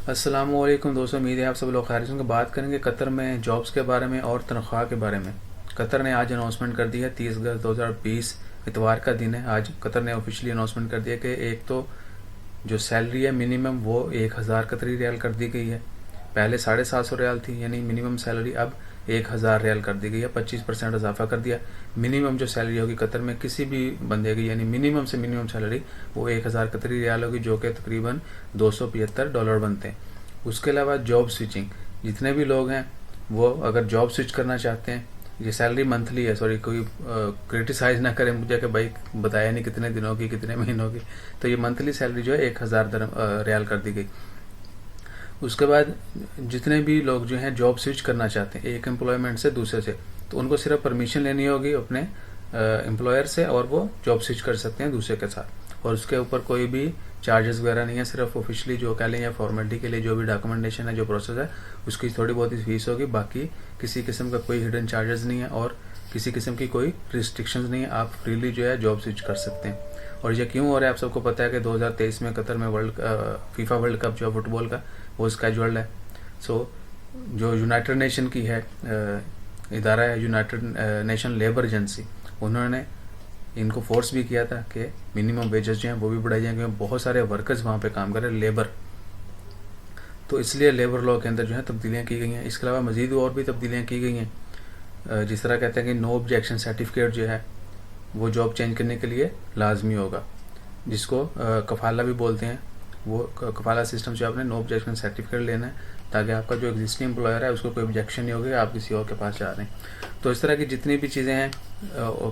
السلام علیکم دوستوں، امید ہے آپ سب لوگ خیریت سے بات کریں گے قطر میں جابس کے بارے میں اور تنخواہ کے بارے میں۔ قطر نے آج اناؤنسمنٹ کر دی ہے 30 اگست 2020 اتوار کا دن ہے۔ آج قطر نے آفیشلی اناؤنسمنٹ کر دیا کہ ایک تو جو سیلری ہے منیمم وہ 1000 قطری ریال کر دی گئی ہے۔ پہلے 750 ریال تھی، یعنی منیمم سیلری اب 1000 ریال کر دی گئی ہے، 25% اضافہ کر دیا۔ منیمم جو سیلری ہوگی قطر میں کسی بھی بندے کی، یعنی منیمم سے منیمم سیلری وہ 1000 قطری ریال ہوگی، جو کہ تقریباً $275 بنتے ہیں۔ اس کے علاوہ جاب سوئچنگ، جتنے بھی لوگ ہیں وہ اگر جاب سوئچ کرنا چاہتے ہیں، یہ سیلری منتھلی ہے، سوری کوئی کرٹیسائز نہ کریں مجھے کہ بھائی بتایا نہیں کتنے دنوں کی کتنے مہینوں کی، تو یہ منتھلی سیلری جو ہے 1000 ریال کر دی گئی۔ اس کے بعد جتنے بھی لوگ جو ہیں جاب سوئچ کرنا چاہتے ہیں ایک امپلائمنٹ سے دوسرے سے، تو ان کو صرف پرمیشن لینی ہوگی اپنے امپلائر سے اور وہ جاب سوئچ کر سکتے ہیں دوسرے کے ساتھ، اور اس کے اوپر کوئی بھی چارجز وغیرہ نہیں ہے، صرف آفیشلی جو کہہ لیں یا فارمیلٹی کے لیے جو بھی ڈاکومنٹیشن ہے، جو پروسیس ہے اس کی تھوڑی بہت فیس ہوگی، باقی کسی قسم کا کوئی ہڈن چارجز نہیں ہے اور کسی قسم کی کوئی ریسٹرکشنز نہیں ہے، آپ فریلی جو ہے جاب سوئچ کر سکتے ہیں۔ اور یہ کیوں ہو رہا ہے آپ سب کو پتہ ہے کہ 2023 میں قطر میں فیفا ورلڈ کپ جو ہے فٹ بال کا وہ اسکیجولڈ ہے۔ سو جو یونائٹڈ نیشن کی ہے ادارہ ہے، یونائٹڈ نیشن لیبر ایجنسی، انہوں نے ان کو فورس بھی کیا تھا کہ منیمم ویجز جو ہیں وہ بھی بڑھائی جائیں، کیونکہ بہت سارے ورکرز وہاں پہ کام کر رہے ہیں لیبر، تو اس لیے لیبر لاء کے اندر جو ہے تبدیلیاں کی گئی ہیں۔ اس کے علاوہ مزید اور بھی تبدیلیاں کی گئی ہیں، جس طرح کہتے ہیں کہ نو آبجیکشن سرٹیفکیٹ جو ہے وہ جاب چینج کرنے کے لیے لازمی ہوگا، جس کو کفالہ بھی بولتے ہیں۔ وہ کفالہ سسٹم سے آپ نے نو آبجیکشن سرٹیفکیٹ لینا ہے تاکہ آپ کا جو ایگزسٹنگ امپلائر ہے اس کو کوئی آبجیکشن نہیں ہوگا کہ آپ کسی اور کے پاس جا رہے ہیں۔ تو اس طرح کی جتنی بھی چیزیں ہیں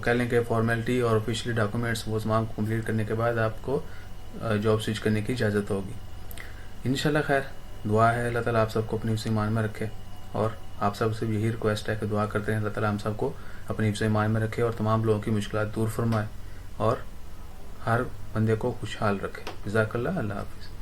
کہہ لیں کہ فارمیلٹی اور آفیشلی ڈاکومنٹس وہ تمام کمپلیٹ کرنے کے بعد آپ کو جاب سوئچ کرنے کی اجازت ہوگی انشاءاللہ۔ خیر دعا ہے اللہ تعالیٰ آپ سب کو اپنی حفظ ایمان میں رکھے، اور آپ سب سے یہی ریکویسٹ ہے کہ دعا کرتے ہیں اللہ تعالیٰ ہم سب کو اپنی حفظ ایمان میں رکھے اور تمام لوگوں کی مشکلات دور فرمائے اور ہر بندے کو خوشحال رکھے۔ جزاک اللہ، اللہ حافظ۔